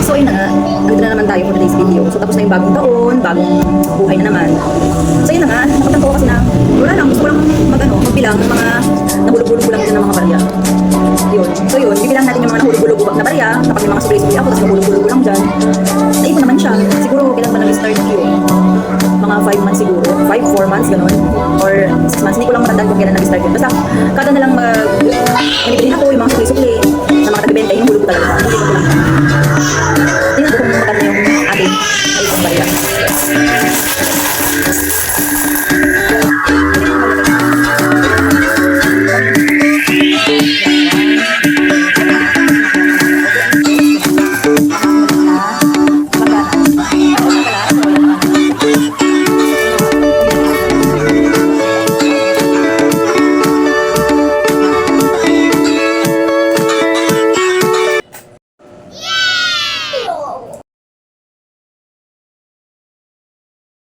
So ayun na nga, andito na naman tayo for today's video. So tapos na yung bagong taon, bagong buhay na naman. So ayun na nga, napagtanto ko kasi na wala lang, gusto ko lang magbilang ng mga nahulog-hulog ko lang dyan ng mga barya. Yun. So yun, bibilang natin yung mga nahulog-hulog na barya. Kapag may mga sukli-sukli ako, tapos nahulog-hulog ko lang dyan. Naipon naman siya. Siguro kailan ba nag-start yun? Mga 5 months siguro. 5, 4 months, gano'n. Or 6 months. Hindi ko lang matandaan kung kailan nag-start yun. Basta, kada na lang manipilin ako yung mga sukli-sukli na mga taga-benta, yung hulog ko talaga. Hindi ko lang.